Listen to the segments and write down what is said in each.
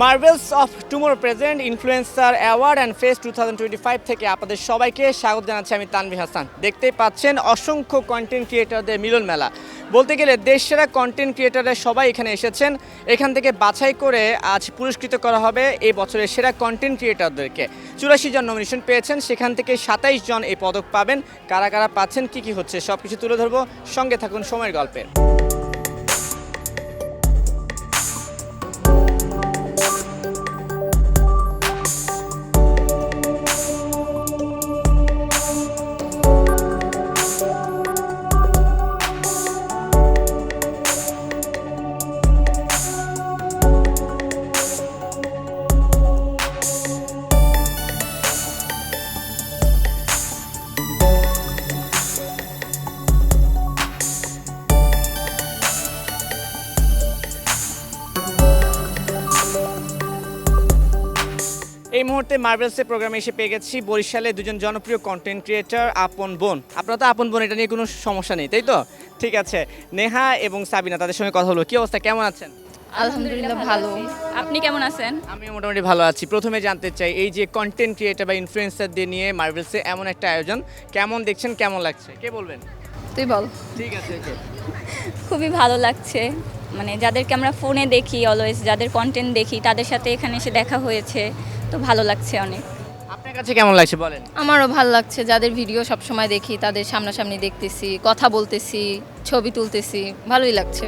Marvels of Tomorrow present influencer award and fest 2025 থেকে আপনাদের সবাইকে স্বাগত জানাচ্ছি আমি তানভীর হাসান। দেখতেই পাচ্ছেন অসংখ্য কন্টেন্ট ক্রিয়েটরদের মিলন মেলা। বলতে গেলে দেশসেরা কন্টেন্ট ক্রিয়েটররা সবাই এখানে এসেছেন। এখান থেকে বাছাই করে আজ পুরস্কৃত করা হবে এই বছরের সেরা কন্টেন্ট ক্রিয়েটরদেরকে। 84 জন নমিনেশন পেয়েছেন, সেখান থেকে 27 জন এই পদক পাবেন। কারা কারা পাচ্ছেন, কি হচ্ছে সব কিছু তুলে ধরবো, সঙ্গে থাকুন সময়ের গল্পে। এই মুহূর্তে মার্ভেলসের প্রোগ্রামে এসে পেয়ে গেছি বরিশালে দুজন জনপ্রিয় কন্টেন্ট ক্রিয়েটর আপন বোন। আপনারা তো আপন বোন, এটা নিয়ে কোনো সমস্যা নেই, তাই তো? ঠিক আছে, নেহা এবং সাবিনা, তাদের সঙ্গে কথা হলো। কি অবস্থা, কেমন আছেন? আলহামদুলিল্লাহ ভালো। আপনি কেমন আছেন? আমি মোটামুটি ভালো আছি। প্রথমে জানতে চাই, এই যে কন্টেন্ট ক্রিয়েটর বা ইনফ্লুয়েন্সারদের নিয়ে মার্ভেলসে এমন একটা আয়োজন, কেমন দেখছেন, কেমন লাগছে, কে বলবেন? তুই বল। ঠিক আছে, খুবই ভালো লাগছে, মানে যাদেরকে আমরা ফোনে দেখি অলওয়েজ, যাদের কন্টেন্ট দেখি, তাদের সাথে এখানে এসে দেখা হয়েছে, তো ভালো লাগছে অনেক। আপনার কাছে কেমন লাগছে বলেন? আমারও ভালো লাগছে, যাদের ভিডিও সবসময় দেখি তাদের সামনাসামনি দেখতেছি, কথা বলতেছি, ছবি তুলতেছি, ভালোই লাগছে।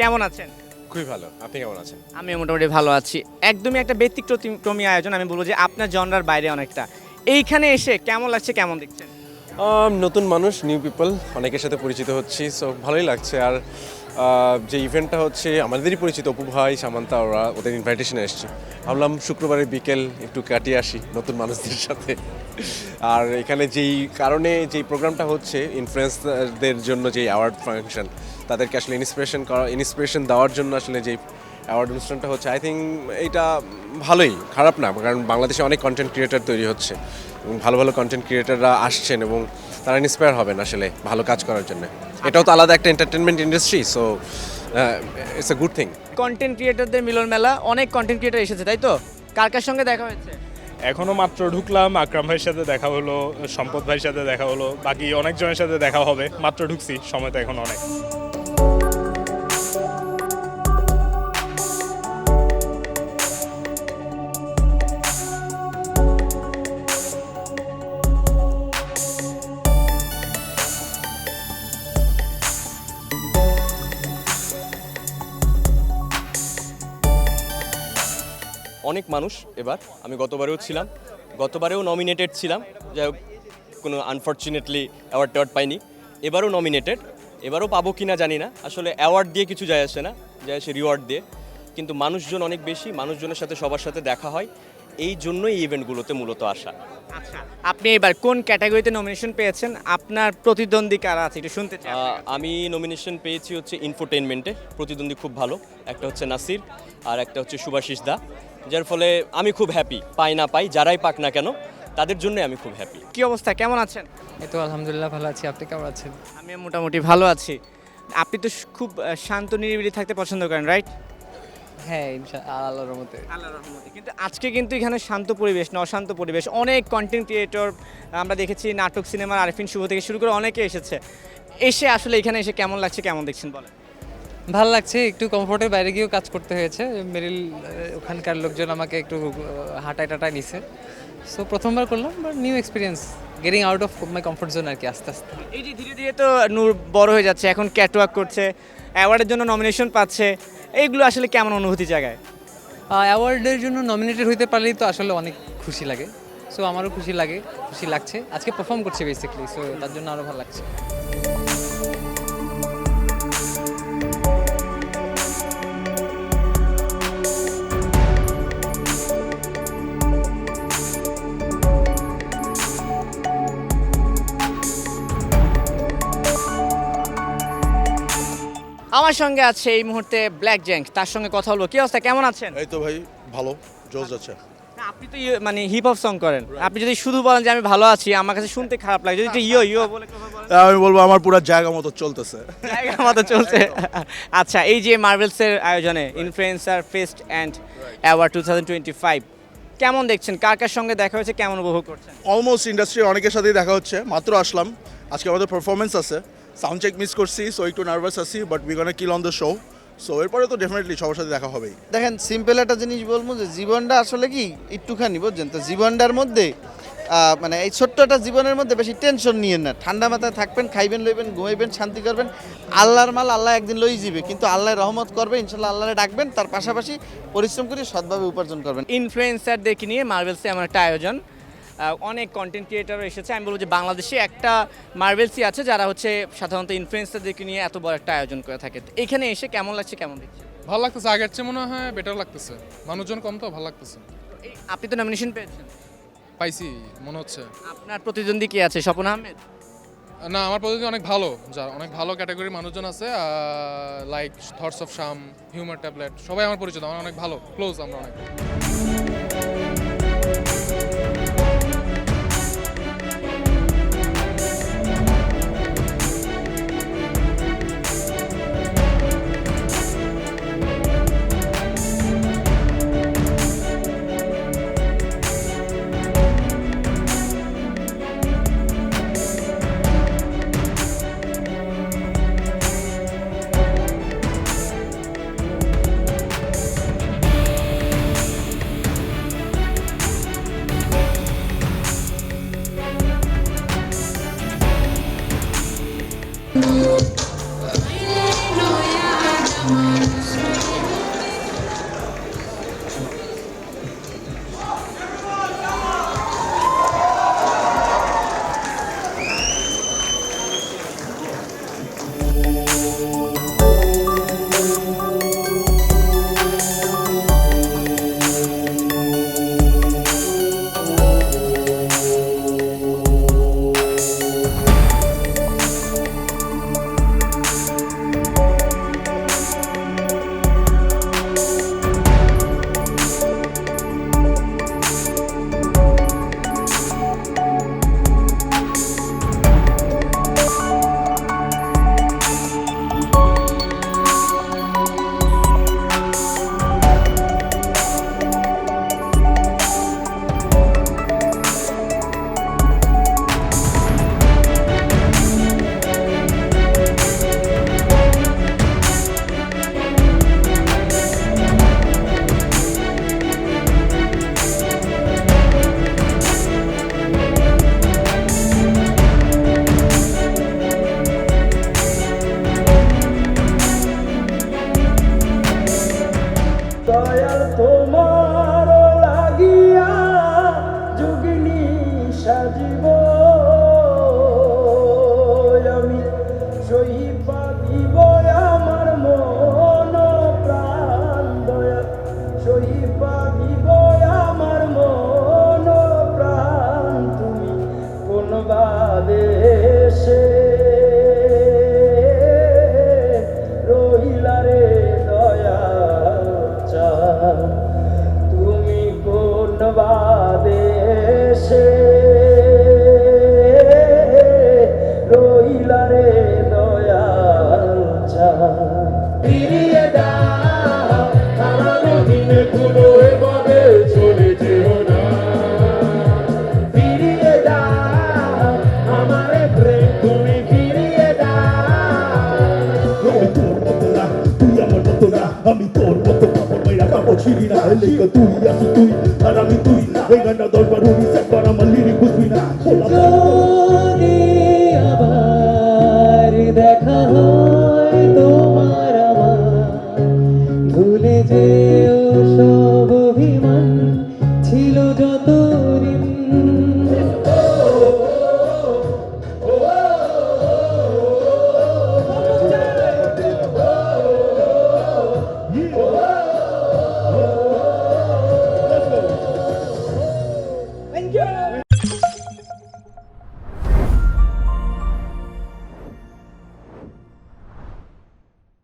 কেমন আছেন? খুবই ভালো। আপনি কেমন আছেন? আমি মোটামুটি ভালো আছি। একদমই একটা ব্যতিক্রমী আয়োজন, আমি বলবো যে আপনার জনরার বাইরে অনেকটা। এইখানে এসে কেমন লাগছে, কেমন দেখছেন? নতুন মানুষ, নিউ পিপল, অনেকের সাথে পরিচিত হচ্ছি, সো ভালোই লাগছে। আর যে ইভেন্টটা হচ্ছে আমাদেরই পরিচিত অপু ভাই, সামান্তা, ওদের ইনভাইটেশনে এসছে। ভাবলাম শুক্রবারের বিকেল একটু কাটিয়ে আসি নতুন মানুষদের সাথে। আর এখানে যেই কারণে যেই প্রোগ্রামটা হচ্ছে ইনফ্লুয়েন্সারদের জন্য, যেই অ্যাওয়ার্ড ফাংশন, তাদেরকে আসলে ইন্সপিরেশন দেওয়ার জন্য আসলে যেই অ্যাওয়ার্ড অনুষ্ঠানটা হচ্ছে, আই থিঙ্ক এইটা ভালোই, খারাপ না। কারণ বাংলাদেশে অনেক কন্টেন্ট ক্রিয়েটর তৈরি হচ্ছে এবং ভালো ভালো কন্টেন্ট ক্রিয়েটররা আসছেন এবং তারা ইন্সপায়ার হবেন আসলে ভালো কাজ করার জন্য। এটাও তো আলাদা একটা entertainment industry, so it's a good thing. Content ক্রিয়েটরদের মিলন মেলা, অনেক কন্টেন্ট ক্রিয়েটর এসেছে, তাই তো? কার কার সঙ্গে দেখা হয়েছে? এখনো মাত্র ঢুকলাম, আকরাম ভাইয়ের সাথে দেখা হলো, সম্পদ ভাইয়ের সাথে দেখা হলো, বাকি অনেকজনের সাথে দেখা হবে। মাত্র ঢুকছি, সময় তো এখন অনেক। অনেক মানুষ এবার, আমি গতবারেও ছিলাম, গতবারেও নমিনেটেড ছিলাম, যাই হোক কোনো আনফর্চুনেটলি অ্যাওয়ার্ড টাওয়ার্ড পাইনি। এবারও নমিনেটেড, এবারও পাবো কি না জানি না। আসলে অ্যাওয়ার্ড দিয়ে কিছু যায় আসে না, যায় আসে রিওয়ার্ড দিয়ে। কিন্তু মানুষজন অনেক বেশি, মানুষজনের সাথে সবার সাথে দেখা হয়, এই জন্যই এই ইভেন্টগুলোতে মূলত আসা। আচ্ছা, আপনি এবার কোন ক্যাটাগরিতে নমিনেশন পেয়েছেন? আপনার প্রতিদ্বন্দ্বী কারা আছে একটু শুনতে চাই। আমি নমিনেশন পেয়েছি হচ্ছে ইনফোটেইনমেন্টে, প্রতিদ্বন্দ্বী খুব ভালো, একটা হচ্ছে নাসির আর একটা হচ্ছে সুভাশিস দা, যার ফলে আমি খুব হ্যাপি। পাই না পাই, যারাই পাক না কেন, তাদের জন্য আমি খুব হ্যাপি। কি অবস্থা, কেমন আছেন? এই তো আলহামদুলিল্লাহ ভালো আছি। আপনি কেমন আছেন? আমি মোটামুটি ভালো আছি। আপনি তো খুব শান্ত নিরিবিলি থাকতে পছন্দ করেন, রাইট? হ্যাঁ, আল্লাহর রহমতে। আল্লাহর রহমতে। কিন্তু আজকে কিন্তু এখানে শান্ত পরিবেশ না, অশান্ত পরিবেশ। অনেক কন্টেন্ট ক্রিয়েটর আমরা দেখেছি, নাটক, সিনেমার আরিফিন শুভ থেকে শুরু করে অনেকে এসেছে। এসে আসলে এখানে এসে কেমন লাগছে, কেমন দেখছেন বলেন? ভালো লাগছে। একটু কমফোর্টের বাইরে গিয়েও কাজ করতে হয়েছে। মেরিল ওখানকার লোকজন আমাকে একটু হাঁটায় টাটায় নিছে। সো প্রথমবার করলাম, but new experience, getting out of my comfort zone আর কি, আস্তে আস্তে। এই যে ধীরে ধীরে তো নূর বড় হয়ে যাচ্ছে, এখন ক্যাটওয়াক করছে, অ্যাওয়ার্ডের জন্য নমিনেশন পাচ্ছে, এইগুলো আসলে কেমন অনুভূতি জায়গায়? অ্যাওয়ার্ডের জন্য নমিনেটেড হইতে পারলেই তো আসলে অনেক খুশি লাগে। সো আমারও খুশি লাগছে। আজকে পারফর্ম করছে বেসিক্যালি, সো তার জন্য আরও ভালো লাগছে। আমার সঙ্গে আছে এই মুহূর্তে ব্ল্যাক জ্যাঙ্ক, তার সঙ্গে কথা বলবো। কি অবস্থা, কেমন আছেন? এই তো ভাই ভালো, জোশ যাচ্ছে। না, আপনি তো মানে হিপ হপ সং করেন, আপনি যদি শুধু বলেন যে আমি ভালো আছি, আমার কাছে শুনতে খারাপ লাগে। যদি একটু ইয়ো ইয়ো বলে কথা বলেন, আমি বলবো আমার পুরো জায়গা মতো চলতেছে। জায়গা মতো চলছে। আচ্ছা, এই যে মার্ভেলসের আয়োজনে ইনফ্লুয়েন্সার ফেস্ট অ্যান্ড অ্যাওয়ার্ড 2025 কেমন দেখছেন? কার কার সঙ্গে দেখা হয়েছে, কেমন উপভোগ করছেন? অলমোস্ট ইন্ডাস্ট্রির অনেকের সাথেই দেখা হচ্ছে, মাত্র আসলাম। আজকে আমাদের পারফরমেন্স আছে, সাউন্ড চেক মিস করছি, সো একটু নার্ভাস আছি, but we gonna kill on the show. So এরপরে তো ডেফিনেটলি সবার সাথে দেখা হবেই। দেখেন, সিম্পল একটা জিনিস বলবো যে জীবনটা আসলে কি একটুখানি, বুঝছেন তো, জীবনটার মধ্যে মানে এই ছোট্ট একটা জীবনের মধ্যে বেশি টেনশন নিয়েন না, ঠান্ডা মাথায় থাকবেন, খাইবেন লইবেন, ঘুমাইবেন, শান্তি করবেন। আল্লাহর মাল আল্লাহ একদিন লই যাবে, কিন্তু আল্লাহ রহমত করবে, ইনশাল্লাহ আল্লাহরে ডাকবেন, তার পাশাপাশি পরিশ্রম করে সৎভাবে উপার্জন করবেন। ইনফ্লুয়েন্সারদেরকে নিয়ে মার্ভেলসে এমন একটা আয়োজন, অনেক কন্টেন্ট ক্রিয়েটার এসেছে। আমি বলবো যে বাংলাদেশে একটা মার্ভেলসই আছে যারা হচ্ছে সাধারণত ইনফ্লুয়েন্সারদেরকে নিয়ে এত বড় একটা আয়োজন করে থাকে। তো এখানে এসে কেমন লাগছে, কেমন দেখছে? ভালো লাগতেছে, আগের চেয়ে মনে হয় বেটার লাগতেছে, মানুষজন কম তো ভালো লাগতেছে। আপনি তো নমিনেশন পেয়েছেন? পাইছি মনে হচ্ছে। আপনার প্রতিদ্বন্দ্বী কে আছে, স্বপন আহমেদ? না, আমার পদ্ধতি অনেক ভালো, যা অনেক ভালো ক্যাটাগরির মানুষজন আছে, লাইক থটস অফ শাম, হিউমার ট্যাবলেট, সবাই আমার পরিচিত, আমার অনেক ভালো ক্লোজ আমরা অনেক। আমি তোর মতো পাপড় মেরা কাপড় ছিড়ি না, লেগে তুই আসি তুই আর আমি তুই, এই গানটা 10 বার উনিশ একবার আমার লিরিক বুঝবি না। আবার দেখা হয় তোমার আমার, ভুলে যেও সব অভিমান ছিল যত